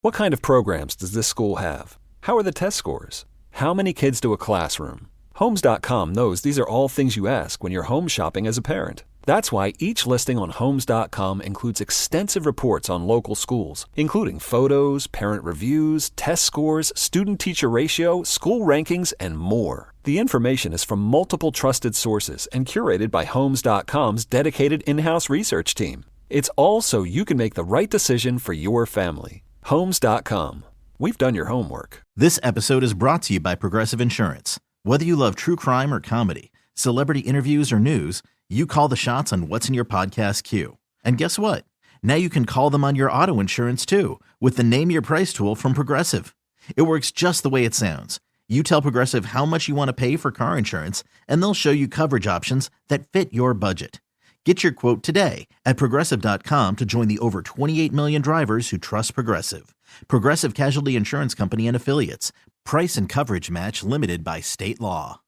What kind of programs does this school have? How are the test scores? How many kids do a classroom? Homes.com knows these are all things you ask when you're home shopping as a parent. That's why each listing on Homes.com includes extensive reports on local schools, including photos, parent reviews, test scores, student-teacher ratio, school rankings, and more. The information is from multiple trusted sources and curated by Homes.com's dedicated in-house research team. It's all so you can make the right decision for your family. Homes.com. We've done your homework. This episode is brought to you by Progressive Insurance. Whether you love true crime or comedy, celebrity interviews or news, you call the shots on what's in your podcast queue. And guess what? Now you can call them on your auto insurance too with the Name Your Price tool from Progressive. It works just the way it sounds. You tell Progressive how much you want to pay for car insurance, and they'll show you coverage options that fit your budget. Get your quote today at Progressive.com to join the over 28 million drivers who trust Progressive. Progressive Casualty Insurance Company and Affiliates. Price and coverage match limited by state law.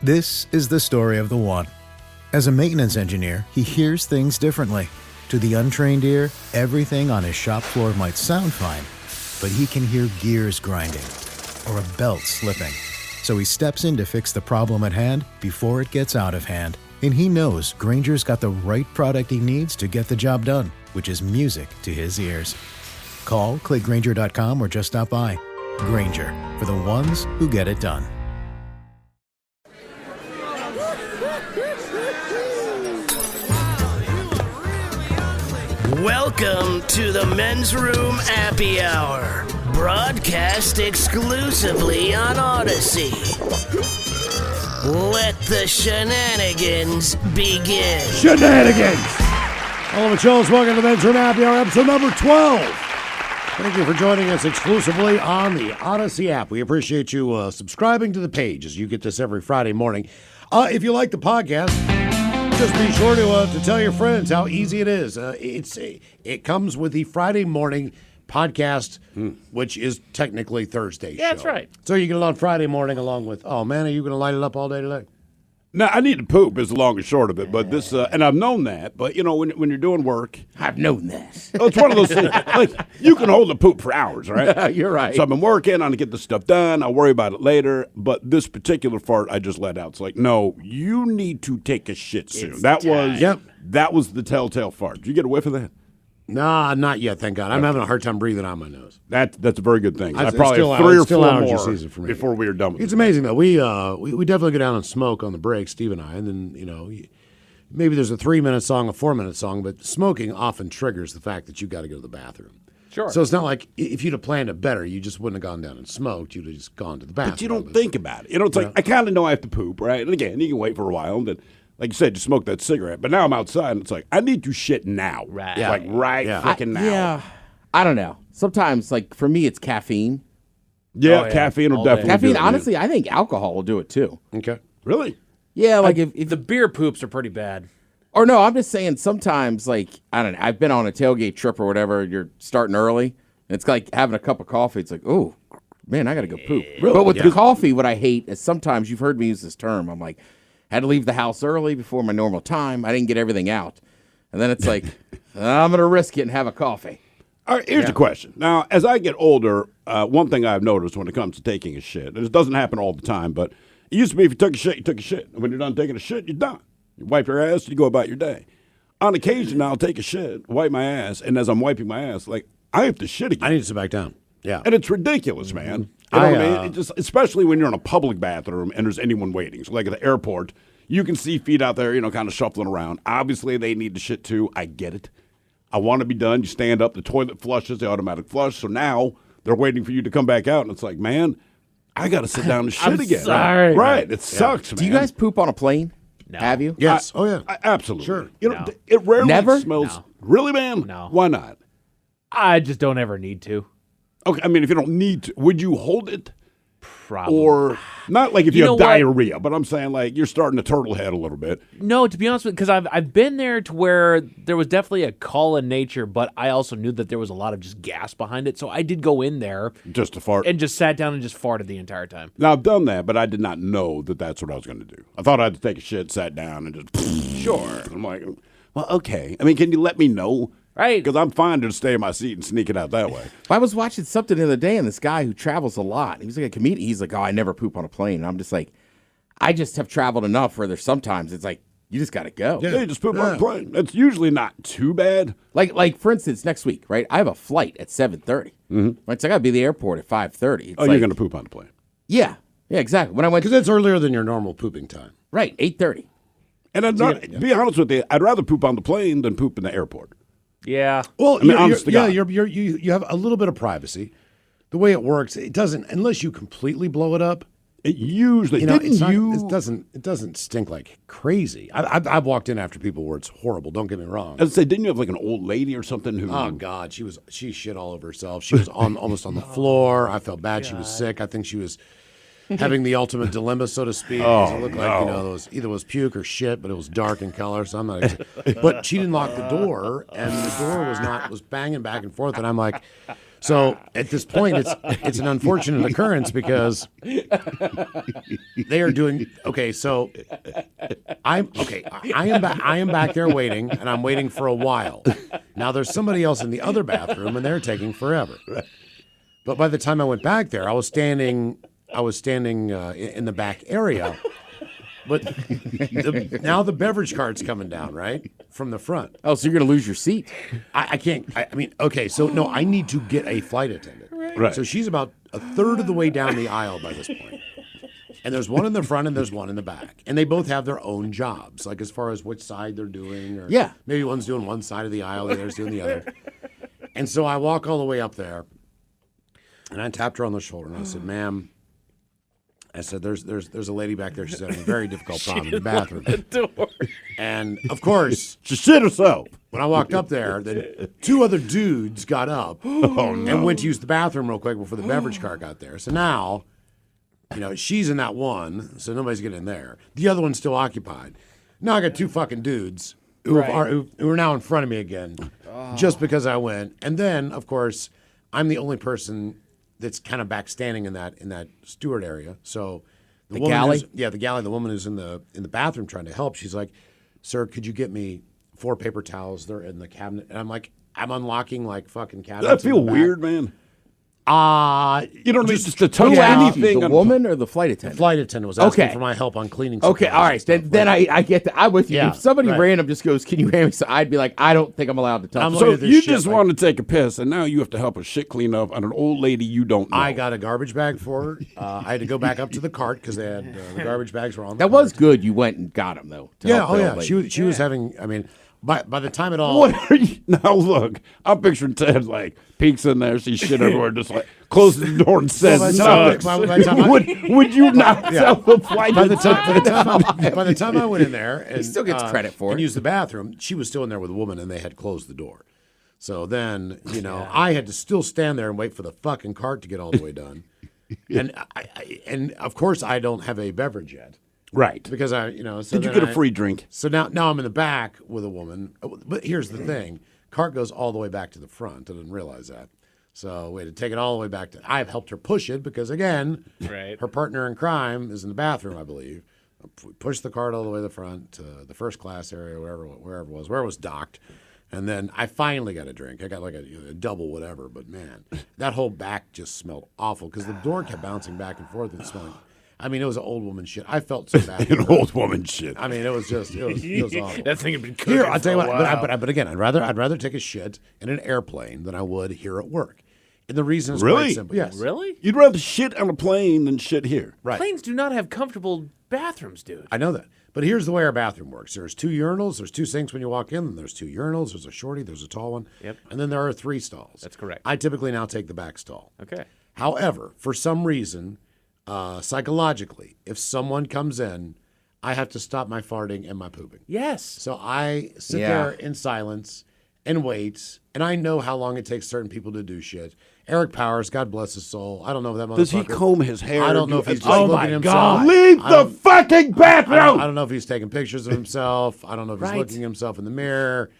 This is the story of the one. As a maintenance engineer, he hears things differently. To the untrained ear, everything on his shop floor might sound fine, but he can hear gears grinding or a belt slipping. So he steps in to fix the problem at hand before it gets out of hand. And he knows Grainger's got the right product he needs to get the job done, which is music to his ears. Call, click Grainger.com, or just stop by. Grainger, for the ones who get it done. Welcome to the Men's Room Appy Hour, broadcast exclusively on Odyssey. Let the shenanigans begin. Shenanigans! Oliver Jones, welcome to the Men's Room Happy Hour, episode number 12. Thank you for joining us exclusively on the Odyssey app. We appreciate you subscribing to the page as you get this every Friday morning. If you like the podcast, just be sure to tell your friends how easy it is. It comes with the Friday morning podcast, which is technically Thursday. Yeah, that's right. So you get it on Friday morning along with, oh man, are you going to light it up all day today? No, I need to poop is the long and short of it, but this, and I've known that, but you know, when you're doing work. I've known that. Oh, it's one of those things, like, you can hold the poop for hours, right? You're right. So I've been working on to get this stuff done, I'll worry about it later, but this particular fart I just let out. It's like, no, you need to take a shit soon. That was the telltale fart. Did you get a whiff of that? Nah, not yet, thank God. I'm having a hard time breathing on my nose. That's a very good thing. I It's probably still have 3 or it's still 4 allergy more season for me. before we are done with It's it. amazing, though. We definitely go down and smoke on the break, Steve and I, and then, you know, maybe there's a 3-minute song, a 4-minute song, but smoking often triggers the fact that you got to go to the bathroom. Sure. So it's not like if you'd have planned it better, you just wouldn't have gone down and smoked. You'd have just gone to the bathroom. But you don't think about it. You know, it's like, I kind of know I have to poop, right? And again, you can wait for a while, and then, like you said, you smoke that cigarette. But now I'm outside, and it's like, I need to shit now. Right. Yeah. Like, freaking now. Yeah, I don't know. Sometimes, like, for me, it's caffeine. Yeah, Oh, yeah. caffeine will All day. definitely do Caffeine, it, honestly, I think alcohol will do it, too. Okay. Really? Yeah, like, if The beer poops are pretty bad. or no, I'm just saying sometimes, like, I don't know, I've been on a tailgate trip or whatever, you're starting early, and it's like having a cup of coffee. It's like, oh, man, I got to go poop. But with the coffee, what I hate is sometimes, you've heard me use this term, I'm like, had to leave the house early before my normal time. I didn't get everything out. And then it's like, I'm going to risk it and have a coffee. All right, here's the question. Now, as I get older, one thing I've noticed when it comes to taking a shit, and it doesn't happen all the time, but it used to be if you took a shit, you took a shit. And when you're done taking a shit, you're done. You wipe your ass, you go about your day. On occasion, I'll take a shit, wipe my ass, and as I'm wiping my ass, like, I have to shit again. I need to sit back down. Yeah. And it's ridiculous, man. You know what I mean? It just, especially when you're in a public bathroom and there's anyone waiting. So like at the airport, you can see feet out there, you know, kind of shuffling around. Obviously, they need to shit too. I get it. I want to be done. You stand up, the toilet flushes, the automatic flush. So now they're waiting for you to come back out. And it's like, man, I got to sit down and shit I'm again. sorry. Right. It sucks, man. Do you guys poop on a plane? No. Have you? Yes. Oh, yeah. Absolutely. Sure. You know, No. it rarely Never? smells. No. Really, man? No. Why not? I just don't ever need to. Okay, I mean, if you don't need to, would you hold it? Probably. Or not like if you, You know have what? diarrhea, but I'm saying like you're starting to turtle head a little bit. No, to be honest with you, because I've been there to where there was definitely a call in nature, but I also knew that there was a lot of just gas behind it. So I did go in there Just to fart. and just sat down and just farted the entire time. Now, I've done that, but I did not know that that's what I was going to do. I thought I had to take a shit, sat down, and just, sure. I'm like, well, okay. I mean, can you let me know? Right. Because I'm fine to stay in my seat and sneak it out that way. I was watching something the other day, and this guy who travels a lot, he was like a comedian. He's like, oh, I never poop on a plane. And I'm just like, I just have traveled enough where there's sometimes it's like, you just got to go. Yeah, you just poop on a plane. That's usually not too bad. Like for instance, next week, right? I have a flight at 7:30. Mm-hmm. Right, so I got to be at the airport at 5:30. You're going to poop on the plane. Yeah, exactly. When I went, Because it's earlier than your normal pooping time. right, 8:30. And be honest with you, I'd rather poop on the plane than poop in the airport. Yeah. Well, honest to God. you have a little bit of privacy. The way it works, it doesn't unless you completely blow it up. It usually it doesn't stink like crazy. I've walked in after people where it's horrible. Don't get me wrong. As I say, didn't you have like an old lady or something who? Oh God, she shit all over herself. She was almost on the floor. I felt bad. She was sick. I think she was having the ultimate dilemma, so to speak. It looked like those either was puke or shit, but it was dark in color. So I'm not. But she didn't lock the door, and the door was banging back and forth, and I'm like. So at this point, it's an unfortunate occurrence because they are doing okay. So I am back there waiting, and I'm waiting for a while. Now there's somebody else in the other bathroom, and they're taking forever. But by the time I went back there, I was standing in the back area. But now the beverage cart's coming down, right? From the front. Oh, so you're going to lose your seat? I can't. I mean, okay, so no, I need to get a flight attendant. Right. So she's about a third of the way down the aisle by this point. And there's one in the front and there's one in the back. And they both have their own jobs, like as far as which side they're doing. Or maybe one's doing one side of the aisle, the other's doing the other. And so I walk all the way up there, and I tapped her on the shoulder, and I said, ma'am, I said, there's a lady back there. She's having a very difficult problem in the bathroom. The door. And, of course, she shit herself. When I walked up there, the two other dudes got up and went to use the bathroom real quick before the beverage cart got there. So now, she's in that one, so nobody's getting in there. The other one's still occupied. Now I got two fucking dudes who are now in front of me again just because I went. And then, of course, I'm the only person that's kind of back standing in that steward area. So the galley? The galley, the woman who's in the bathroom trying to help, she's like, sir, could you get me 4 paper towels? They're in the cabinet. And I'm like, I'm unlocking like fucking cabinets. Does that feel weird, man? You don't need just to touch anything. The woman or the flight attendant? The flight attendant was asking for my help on cleaning. Okay, all right. Then I get that. I'm with you. Yeah, if somebody random just goes, "Can you hand me?" So I'd be like, I don't think I'm allowed to touch. So you just want to take a piss, and now you have to help a shit clean up on an old lady you don't know. I got a garbage bag for her. I had to go back up to the cart because they had the garbage bags were on. That was good. You went and got them though. Yeah. She was having. I mean. By the time it all... What are you... Now, look, I'm picturing Ted, like, peeks in there, sees shit everywhere, just, like, closes the door and says, would you not tell the flight by the time I went in there... And, he still gets credit for it. And used the bathroom, she was still in there with a woman, and they had closed the door. So then, I had to still stand there and wait for the fucking cart to get all the way done. And of course, I don't have a beverage yet. Right. Because So did you get a free drink? So now I'm in the back with a woman. But here's the thing. Cart goes all the way back to the front. I didn't realize that. So we had to take it all the way back to... I've helped her push it because, again, her partner in crime is in the bathroom, I believe. We pushed the cart all the way to the front to the first class area, wherever it was docked. And then I finally got a drink. I got like a double whatever. But, man, that whole back just smelled awful because the door kept bouncing back and forth and smelling... I mean, it was an old woman shit. I felt so bad. An old woman shit. I mean, it was awful. That thing had been cooking. Here, I'll tell you what. But again, I'd rather take a shit in an airplane than I would here at work. And the reason is quite simple. Yes. Really? You'd rather shit on a plane than shit here. Right. Planes do not have comfortable bathrooms, dude. I know that. But here's the way our bathroom works. There's 2 urinals. There's 2 sinks when you walk in. And there's 2 urinals. There's a shorty. There's a tall one. Yep. And then there are 3 stalls. That's correct. I typically now take the back stall. Okay. However, for some reason... psychologically, if someone comes in, I have to stop my farting and my pooping. Yes. So I sit there in silence and wait, and I know how long it takes certain people to do shit. Eric Powers, God bless his soul. I don't know if that motherfucker... Does he comb his hair? I don't know if he's just looking at himself. God. Leave the fucking bathroom! I don't know if he's taking pictures of himself. I don't know if he's looking at himself in the mirror.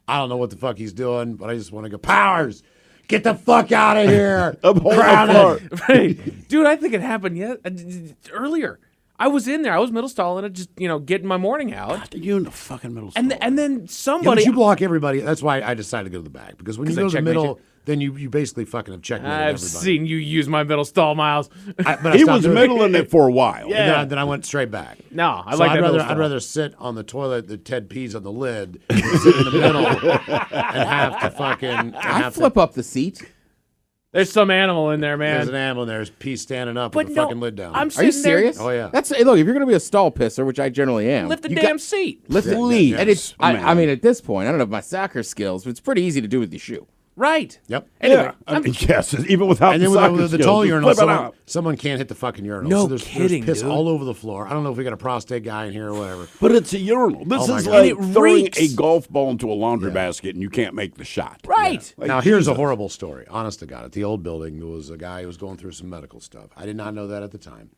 I don't know what the fuck he's doing, but I just want to go, Powers! Get the fuck out of here! Right. Dude, I think it happened earlier. I was in there. I was middle stalling it, just getting my morning out. You in the fucking middle. And then Yeah, somebody. but you block everybody. That's why I decided to go to the back, because when you go to the middle, then you basically fucking have checkmated I've everybody. seen you use my middle stall, Miles. He was middling it for a while. Yeah. And then I went straight back. No, I'd rather sit on the toilet that Ted pees on the lid than sit in the middle and have to fucking. I flip up the seat. There's some animal in there, man. There's an animal in there. There's pee standing up But with the no, fucking lid down. I'm Are you sitting there- serious? Oh, yeah. Hey, look, if you're gonna be a stall pisser, which I generally am, Lift the you damn seat. Lift it. yeah, And it's. man. I mean, at this point, I don't know my soccer skills, but it's pretty easy to do with your shoe. Right. Yep. Anyway, I mean, yes, even without And then the soccer with the skills, tall just urinal, flip it out. someone can't hit the fucking urinal. No so there's kidding, piss dude. all over the floor. I don't know if we got a prostate guy in here or whatever. But it's a urinal. This Oh my is God. like And it throwing reeks. a golf ball into a laundry basket and you can't make the shot. Right. Like, Now, here's a Jesus. horrible story. Honest to God. At the old building, there was a guy who was going through some medical stuff. I did not know that at the time.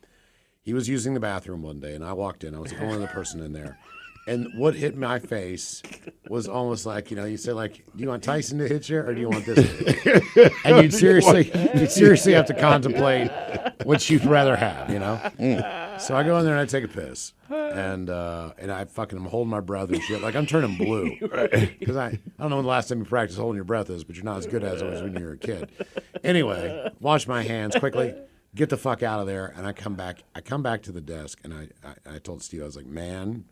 He was using the bathroom one day, and I walked in. I was the only other person in there. And what hit my face was almost like, you say, like, do you want Tyson to hit you or do you want this to hit you? And you'd seriously have to contemplate which you'd rather have, So I go in there and I take a piss. And I fucking am holding my breath and shit. Like, I'm turning blue. Because I don't know when the last time you practiced holding your breath is, but you're not as good as it was when you were a kid. Anyway, wash my hands quickly. Get the fuck out of there. And I come back to the desk, and I told Steve, I was like, man,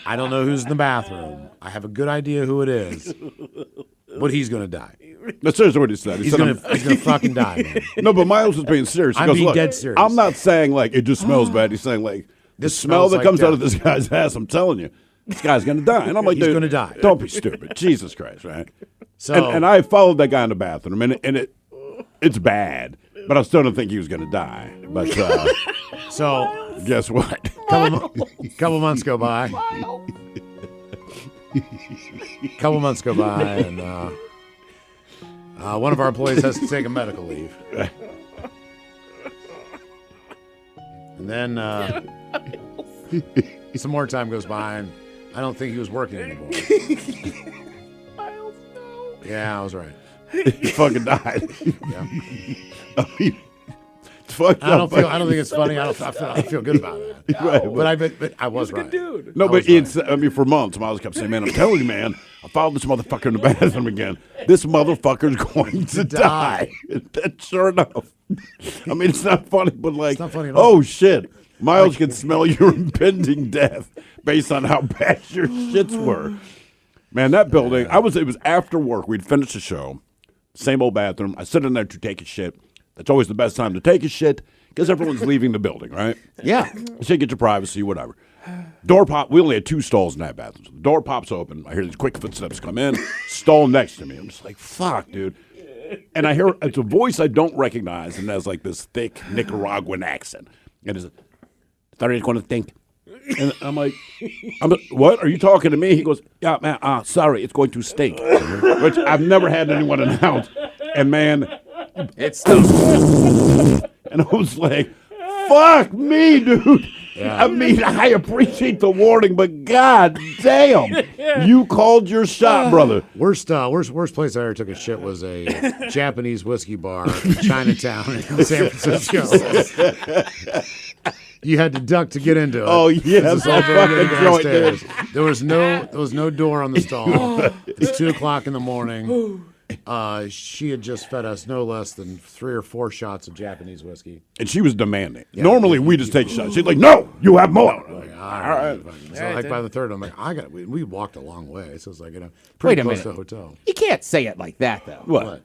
I don't know who's in the bathroom. I have a good idea who it is, but he's going to die. That's seriously what he said. He's going to fucking die, man. No, but Miles was being serious. He I'm goes, being look, dead serious. I'm not saying like it just smells bad. He's saying like the This smell smells that like comes out death. of this guy's ass. I'm telling you, this guy's gonna die. And I'm like, He's dude, gonna die. Don't be stupid. Jesus Christ, right? So, And I followed that guy in the bathroom, and it's bad. But I still don't think he was gonna die. But so guess what? couple months go by. And one of our employees has to take a medical leave. And then some more time goes by, and I don't think he was working anymore. Miles, no. Yeah, I was right. He fucking died. Yeah. I mean, it's fucked I up. don't think it's funny. I feel good about that. Right, But I was right. Dude. No, I was but it's, I mean, for months, Miles kept saying, man, I'm telling you, man, I followed this motherfucker in the bathroom again. This motherfucker's going to die. That's sure enough. I mean, it's not funny, but like, not funny at all. oh, shit. Miles can smell your impending death based on how bad your shits were. Man, that building, it was after work. We'd finished the show. Same old bathroom. I sit in there to take a shit. That's always the best time to take a shit because everyone's leaving the building, right? Yeah. So you get your privacy, whatever. Door pop. We only had 2 stalls in that bathroom. So the door pops open. I hear these quick footsteps come in. Stall next to me. I'm just like, fuck, dude. And I hear it's a voice I don't recognize, and it has like this thick Nicaraguan accent. And it's, sorry, going to think. And I'm like, what? Are you talking to me? He goes, yeah, man, sorry, it's going to stink. Which I've never had anyone announce. And man, It's still. and I was like, fuck me, dude. Yeah. I mean, I appreciate the warning, but god damn, you called your shot, brother. Worst place I ever took a shit was a Japanese whiskey bar in Chinatown in San Francisco. You had to duck to get into it. Oh yeah, This is all very good downstairs. There was no door on the stall. It's 2:00 in the morning. She had just fed us no less than 3 or 4 shots of Japanese whiskey. And she was demanding. Normally, we just take shots. She's like, no, you have more. Like, all right. So like by the third, I'm like, we walked a long way. So it's like, Wait pretty a close minute. to the hotel. You can't say it like that, though. What?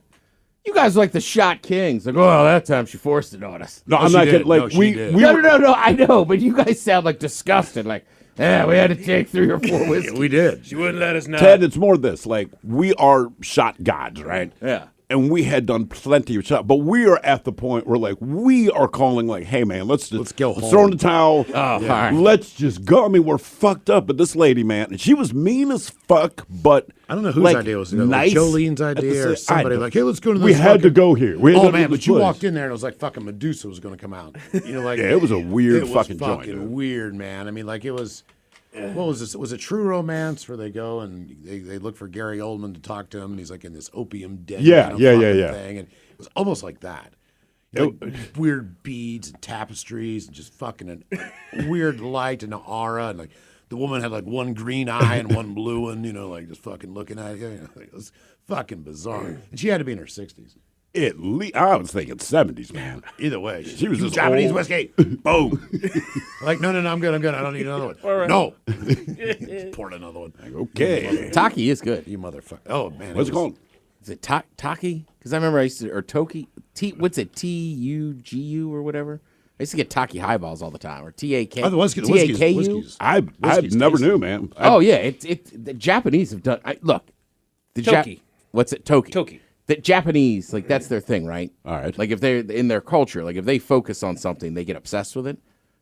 You guys are like the shot kings. Like, oh, that time she forced it on us. No, I'm she not did. kidding. Like No, she we did. No, I know, but you guys sound like disgusted. Like, yeah, we had to take 3 or 4 whiskey. We did. She wouldn't let us know. Ted, it's more this. Like, we are shot gods, right? Yeah. And we had done plenty of shots, but we are at the point where, like, we are calling, like, hey, man, let's go home. throw in the towel. all right. Let's just go. I mean, we're fucked up. But this lady, man, and she was mean as fuck, but I don't know whose like, idea was it. Like nice Jolene's at the idea or same- somebody I- like, hey, let's go to this. We had to fucking- go here. We had to Oh go to man, this but you place. walked in there and it was like fucking Medusa was going to come out. Like Yeah, it was a weird it was fucking joint, dude. weird, man. I mean, like it was. What was this? Was it True Romance where they go and they look for Gary Oldman to talk to him and he's like in this opium den Yeah, kind of yeah, fucking yeah. thing, and it was almost like that. weird beads and tapestries and just fucking a weird light and an aura. And like the woman had like one green eye and one blue one, like just fucking looking at you. It was fucking bizarre. And she had to be in her 60s. At least, I was thinking 70s, man. Either way, She was just Japanese old. whiskey. Boom. Like, no, I'm good. I don't need another one. No. Poured another one. Okay. Taki is good. You motherfucker. Oh, man. What's it called? Is it Taki? Because I remember I used to, or Toki. What's it? Tugu or whatever. I used to get Taki highballs all the time, or TAK. Oh, the whiskeys. TAKU. I never tasty. knew, man. Oh yeah, the Japanese have done. Look, the Toki. What's it? Toki. Toki. The Japanese, like that's their thing, right? All right. Like if they're in their culture, like if they focus on something, they get obsessed with it.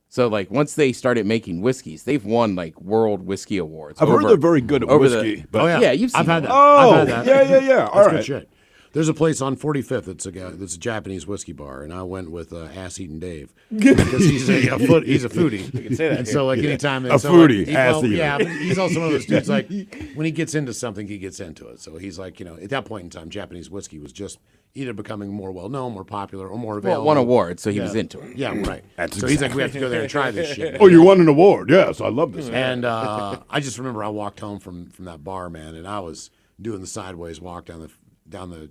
So like once they started making whiskeys, they've won like world whiskey awards. I've heard they're very good at whiskey. Oh, yeah. Yeah, you've seen I've had that. that. Oh, I've had that. yeah. All That's right. good shit. There's a place on 45th that's a Japanese whiskey bar, and I went with Ass-Eating Dave because he's a foodie. You can say that. And so like anytime A foodie, ass-eater. yeah, but he's also one of those dudes like when he gets into something, he gets into it. So he's like, at that point in time, Japanese whiskey was just either becoming more well known, more popular, or more available. Well, won awards, so he was into it. Yeah, right. That's so he's like, we have to go there and try this shit. Oh, you won an award. Yes, I love this. And I just remember I walked home from that bar, man, and I was doing the sideways walk down the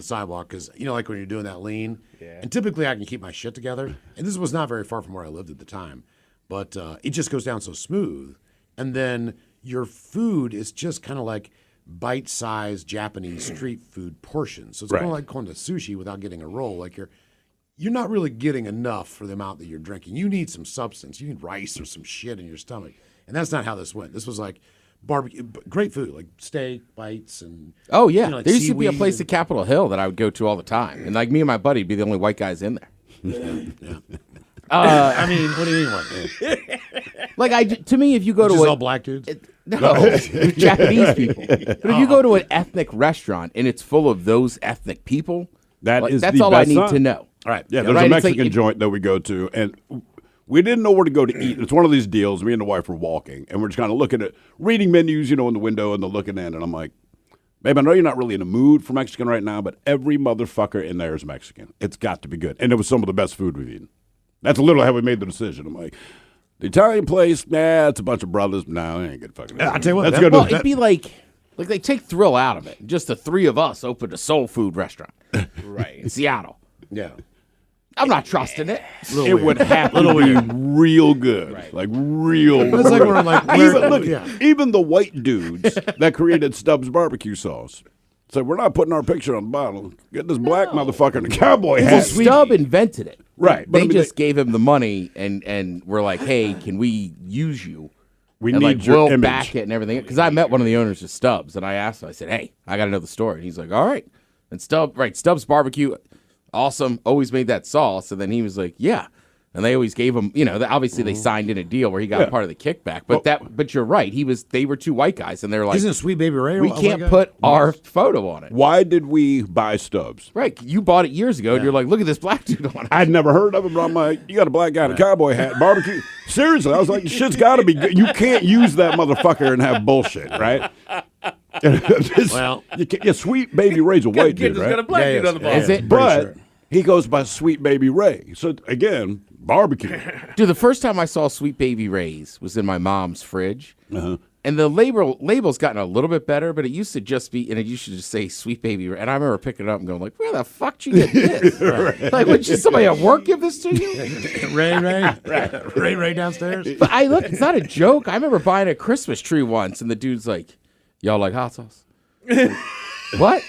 sidewalk because like when you're doing that lean. Yeah. And typically I can keep my shit together, and this was not very far from where I lived at the time, but it just goes down so smooth, and then your food is just kind of like bite-sized Japanese street food portions. So it's kind of like going to sushi without getting a roll. Like you're not really getting enough for the amount that you're drinking. You need some substance. You need rice or some shit in your stomach. And that's not how this went. This was like barbecue, great food, like steak, bites, and Oh yeah, like there used to be a seaweed place and- at Capitol Hill that I would go to all the time, and like me and my buddy would be the only white guys in there. I mean, what do you mean? What? Like to me, if you go to Just a, all black dudes? no Japanese people, but if you go to an ethnic restaurant and it's full of those ethnic people, That like, is that's the all I best need sign. to know. All right. Yeah, there's right, a it's like Mexican joint that we go to, and we didn't know where to go to eat. It's one of these deals. Me and the wife were walking, and we're just kind of looking at reading menus, in the window, and they're looking in, and I'm like, babe, I know you're not really in the mood for Mexican right now, but every motherfucker in there is Mexican. It's got to be good. And it was some of the best food we've eaten. That's literally how we made the decision. I'm like, the Italian place, it's a bunch of brothers. No, it ain't good fucking. I tell you what, that's that- good. Well, it'd be like they take thrill out of it. Just the three of us opened a soul food restaurant, right, in Seattle. Yeah. I'm not trusting it. It would have to be real good, like real. But it's like we're like, Even the white dudes that created Stubbs barbecue sauce. So we're not putting our picture on the bottle. Get this black motherfucker in a cowboy Well, hat. Stubb invented it. Right, but They I mean, just gave him the money and were like, hey, can we use you? We and need like, your we'll image. back it and everything. Because I met one of the owners of Stubbs, and I asked him, I said, hey, I got to know the story. And he's like, all right. And Stubbs barbecue, awesome, always made that sauce. And then he was like, yeah. And they always gave him, obviously they signed in a deal where he got part of the kickback. But you're right. They were two white guys, and they're like, Isn't Sweet Baby Ray? we can't put our photo on it. Why did we buy Stubbs? Right. You bought it years ago, and you're like, look at this black dude on it. I'd never heard of him, but I'm like, you got a black guy in a cowboy hat, barbecue. Seriously, I was like, shit's got to be good. You can't use that motherfucker and have bullshit, right? Well, Sweet Baby Ray's a white dude, Just got a right? black Yeah, dude on the yeah. ball. Is it? But he goes by Sweet Baby Ray. So again, barbecue. Dude, the first time I saw Sweet Baby Ray's was in my mom's fridge. And the label's gotten a little bit better, but it used to just be, and it used to just say Sweet Baby Ray. And I remember picking it up and going like, where the fuck did you get this? Like, would somebody at work give this to you? Ray downstairs. But it's not a joke. I remember buying a Christmas tree once, and the dude's like, y'all like hot sauce? What?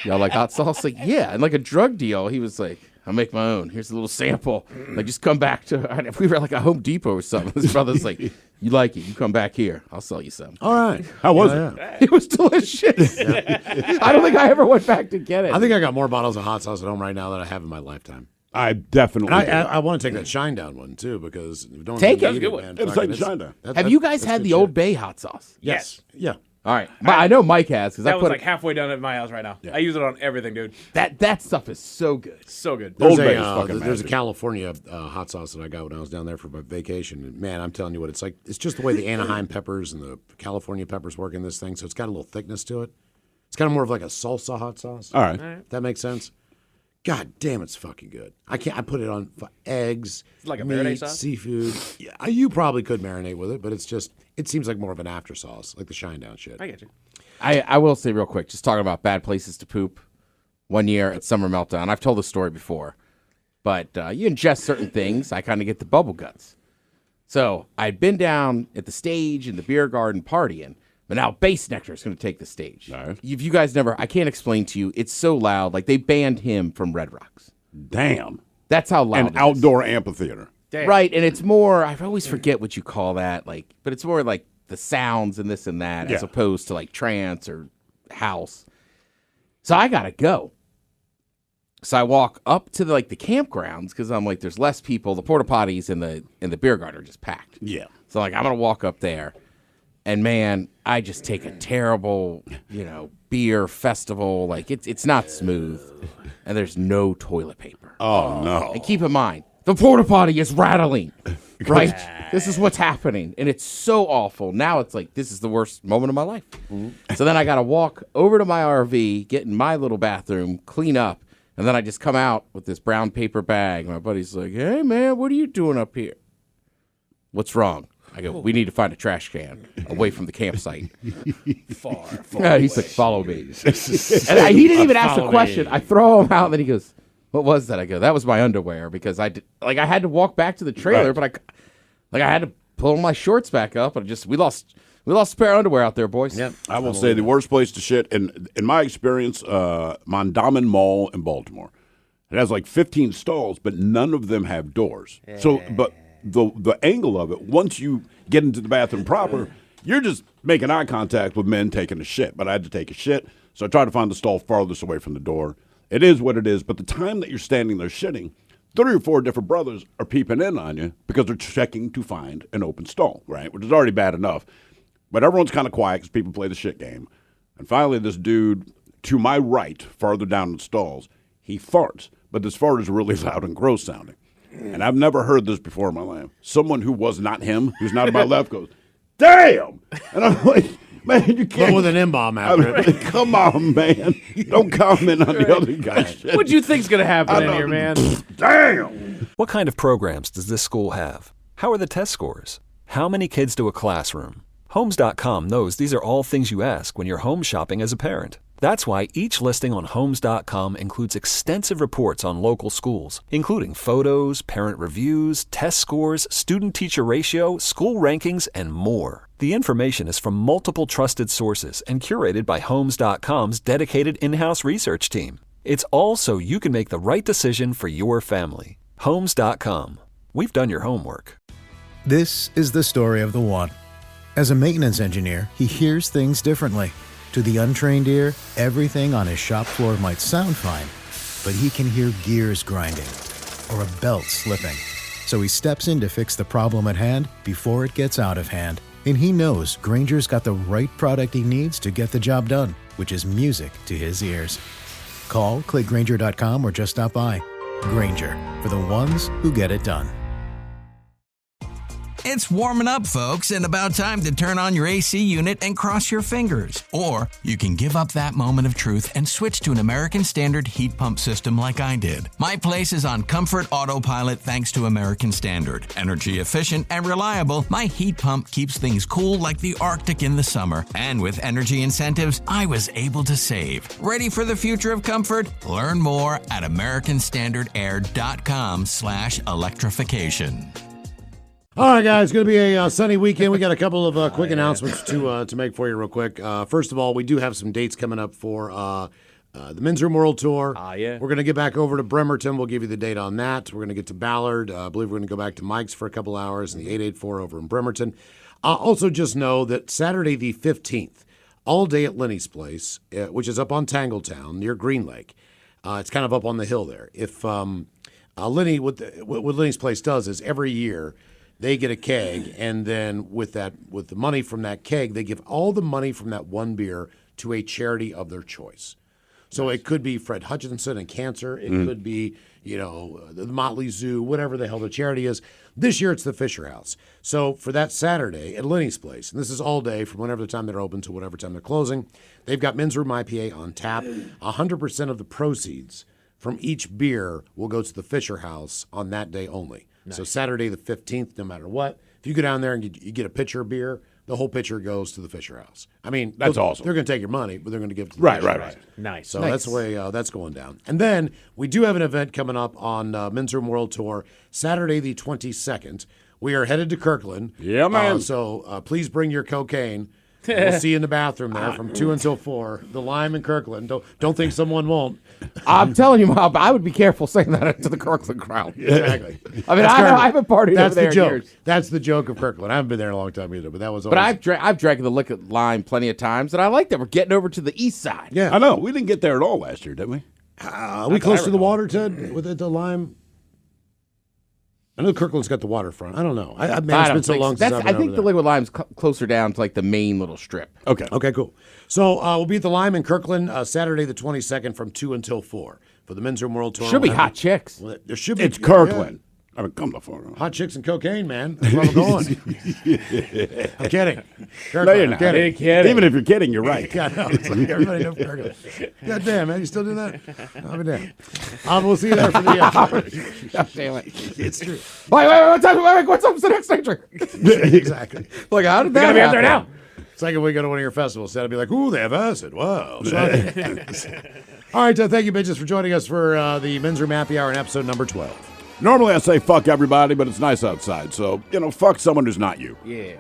Y'all like hot sauce? Like, yeah. And like a drug deal, he was like, I'll make my own. Here's a little sample. Like, just come back to, if we were at like a Home Depot or something, his brother's like, you like it, you come back here. I'll sell you some. All right. How was it? Yeah. It was delicious. I don't think I ever went back to get it. I think I got more bottles of hot sauce at home right now than I have in my lifetime. I definitely. And I want to take that Shine Down one too because if you don't Take it. eat That's a good one. man, It's fucking, like the Shine Down. Have you guys that's had good the shit. Old Bay hot sauce? Yes. Yeah. All right. I know Mike has because I That was put like halfway down at my house right now. I use it on everything, dude. that stuff is so good. So good. Old There's Bay a, is fucking there's a magic. California hot sauce that I got when I was down there for my vacation. And man, I'm telling you what, it's like. It's just the way the Anaheim peppers and the California peppers work in this thing. So it's got a little thickness to it. It's kind of more of like a salsa hot sauce. All right. If that makes sense. God damn, it's fucking good. I put it on eggs, It's like a meat, marinade sauce? seafood. Yeah, you probably could marinate with it, but it seems like more of an after sauce, like the Shinedown shit. I get you. I will say real quick, just talking about bad places to poop. One year at Summer Meltdown, I've told this story before, but you ingest certain things, I kind of get the bubble guts. So I'd been down at the stage in the beer garden partying, but now Bass Nectar is going to take the stage. All right. If you guys never, I can't explain to you, it's so loud. Like they banned him from Red Rocks. Damn. That's how loud An it is. outdoor amphitheater. Damn. Right, and it's more, I always forget what you call that, like, but it's more like the sounds and this and that as Yeah. opposed to like trance or house. So I got to go. So I walk up to the campgrounds because I'm like, there's less people. The porta potties in the beer garden are just packed. Yeah. So like, I'm gonna walk up there, and man, I just take a terrible, beer festival. Like it's not smooth, and there's no toilet paper. Oh, no. And keep in mind, the porta potty is rattling. Right? This is what's happening, and it's so awful. Now it's like this is the worst moment of my life. So then I got to walk over to my RV, get in my little bathroom, clean up. And then I just come out with this brown paper bag. My buddy's like, hey, man, what are you doing up here? What's wrong? I go, we need to find a trash can away from the campsite. Far. He's like, follow me. And he didn't even ask the question. I throw him out, and then he goes, what was that? I go, that was my underwear because I had to walk back to the trailer, Right. but I had to pull my shorts back up, and we lost a pair of underwear out there, boys. Yep. I will say the worst place to shit, in my experience, Mondawmin Mall in Baltimore. It has like 15 stalls, but none of them have doors. So, but the angle of it, once you get into the bathroom proper, you're just making eye contact with men taking a shit. But I had to take a shit, so I tried to find the stall farthest away from the door. It is what it is, but the time that you're standing there shitting, 3 or 4 different brothers are peeping in on you because they're checking to find an open stall, right? Which is already bad enough. But everyone's kind of quiet because people play the shit game. And finally, this dude to my right, farther down in the stalls, he farts. But this fart is really loud and gross sounding. And I've never heard this before in my life. Someone who was not him, who's not to my left, goes, damn! And I'm like, man, you can't. But with an M-bomb after it. Come on, man. Don't comment on the other guy's shit. What do you think's gonna happen in here, man? Damn! What kind of programs does this school have? How are the test scores? How many kids do a classroom? Homes.com knows these are all things you ask when you're home shopping as a parent. That's why each listing on Homes.com includes extensive reports on local schools, including photos, parent reviews, test scores, student-teacher ratio, school rankings, and more. The information is from multiple trusted sources and curated by Homes.com's dedicated in-house research team. It's all so you can make the right decision for your family. Homes.com. We've done your homework. This is the story of the one. As a maintenance engineer, he hears things differently. To the untrained ear, everything on his shop floor might sound fine, but he can hear gears grinding or a belt slipping. So he steps in to fix the problem at hand before it gets out of hand. And he knows Grainger's got the right product he needs to get the job done, which is music to his ears. Call, click Grainger.com, or just stop by. Grainger, for the ones who get it done. It's warming up, folks, and about time to turn on your AC unit and cross your fingers. Or you can give up that moment of truth and switch to an American Standard heat pump system like I did. My place is on Comfort Autopilot thanks to American Standard. Energy efficient and reliable, my heat pump keeps things cool like the Arctic in the summer. And with energy incentives, I was able to save. Ready for the future of comfort? Learn more at americanstandardair.com/electrification. All right, guys, it's going to be a sunny weekend. We got a couple of quick announcements to make for you real quick. First of all, we do have some dates coming up for the Men's Room World Tour. Yeah. We're going to get back over to Bremerton. We'll give you the date on that. We're going to get to Ballard. I believe we're going to go back to Mike's for a couple hours in the 884 over in Bremerton. Also, just know that Saturday the 15th, all day at Lenny's Place, which is up on Tangletown near Green Lake. It's kind of up on the hill there. If Lenny, what Lenny's Place does is every year, they get a keg, and then with the money from that keg, they give all the money from that one beer to a charity of their choice. So it could be Fred Hutchinson and cancer. It could be, the Motley Zoo, whatever the hell the charity is. This year it's the Fisher House. So for that Saturday at Lenny's Place, and this is all day from whenever the time they're open to whatever time they're closing, they've got Men's Room IPA on tap. 100% of the proceeds from each beer will go to the Fisher House on that day only. Nice. So Saturday the 15th, no matter what, if you go down there and you get a pitcher of beer, the whole pitcher goes to the Fisher House. I mean, that's awesome. They're going to take your money, but they're going to give it to the Fisher House. Right. Nice. So that's the way that's going down. And then we do have an event coming up on Men's Room World Tour, Saturday the 22nd. We are headed to Kirkland. Yeah, man. So please bring your cocaine. We'll see you in the bathroom there from 2 until 4. The Lime in Kirkland. Don't think someone won't. I'm telling you, Bob, I would be careful saying that to the Kirkland crowd. Exactly. I mean, I haven't partied over there the joke. in years. That's the joke of Kirkland. I haven't been there in a long time either, but that was always... But I've drank the liquor Lime plenty of times, and I like that we're getting over to the east side. Yeah. I know. We didn't get there at all last year, did we? Are we close to the water, Ted, with the Lime? I know Kirkland's got the waterfront. I don't know. It's been so long since I've been I think over the there. Liquid Lime's closer down to like the main little strip. Okay, cool. So we'll be at the Lime in Kirkland Saturday the 22nd from 2 until 4 for the Men's Room World Tour. Should be hot chicks. Well, there should be. It's Kirkland. I mean, come the fuck on. Hot chicks and cocaine, man. That's where I'm going. I'm kidding. Kirkland, No, you're not. I'm kidding. Even if you're kidding, you're right. Yeah, no, it's like everybody knows Kirkland. God damn, man. You still do that? I'll be damned. We'll see you there for the God damn it. It's true. Wait, what's up? The next picture? Exactly. Like, how did that Gotta be out there happen? now. It's like if we go to one of your festivals, I'd be like, ooh, they have acid. Wow. All right, thank you, bitches, for joining us for the Men's Room Happy Hour in episode number 12. Normally I say fuck everybody, but it's nice outside. So, fuck someone who's not you. Yeah.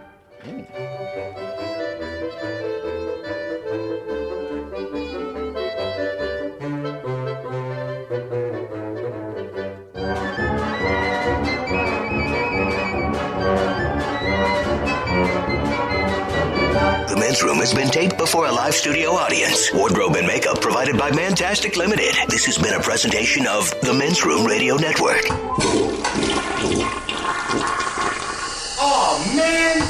The Men's Room has been taped before a live studio audience. Wardrobe and makeup provided by Mantastic Limited. This has been a presentation of the Men's Room Radio Network. Oh, man!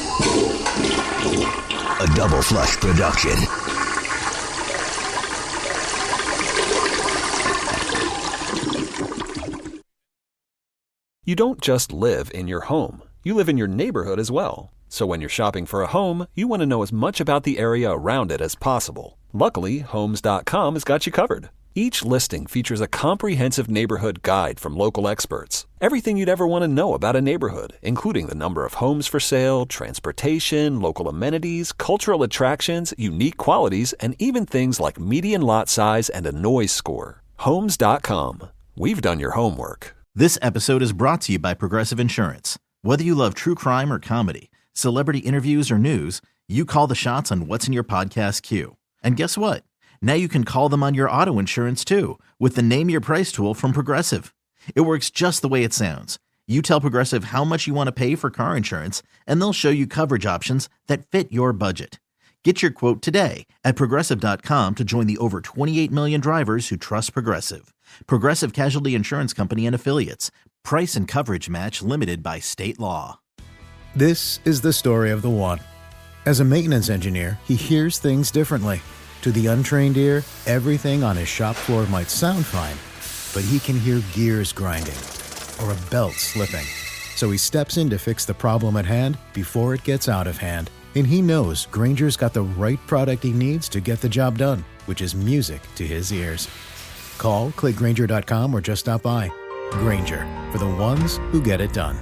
A Double Flush production. You don't just live in your home. You live in your neighborhood as well. So when you're shopping for a home, you want to know as much about the area around it as possible. Luckily, Homes.com has got you covered. Each listing features a comprehensive neighborhood guide from local experts. Everything you'd ever want to know about a neighborhood, including the number of homes for sale, transportation, local amenities, cultural attractions, unique qualities, and even things like median lot size and a noise score. Homes.com. We've done your homework. This episode is brought to you by Progressive Insurance. Whether you love true crime or comedy, celebrity interviews or news, you call the shots on what's in your podcast queue. And guess what? Now you can call them on your auto insurance too with the Name Your Price tool from Progressive. It works just the way it sounds. You tell Progressive how much you want to pay for car insurance, and they'll show you coverage options that fit your budget. Get your quote today at Progressive.com to join the over 28 million drivers who trust Progressive. Progressive Casualty Insurance Company and Affiliates. Price and coverage match limited by state law. This is the story of the one. As a maintenance engineer, he hears things differently. To the untrained ear, everything on his shop floor might sound fine, but he can hear gears grinding or a belt slipping. So he steps in to fix the problem at hand before it gets out of hand. And he knows Grainger's got the right product he needs to get the job done, which is music to his ears. Call, click Grainger.com, or just stop by. Grainger, for the ones who get it done.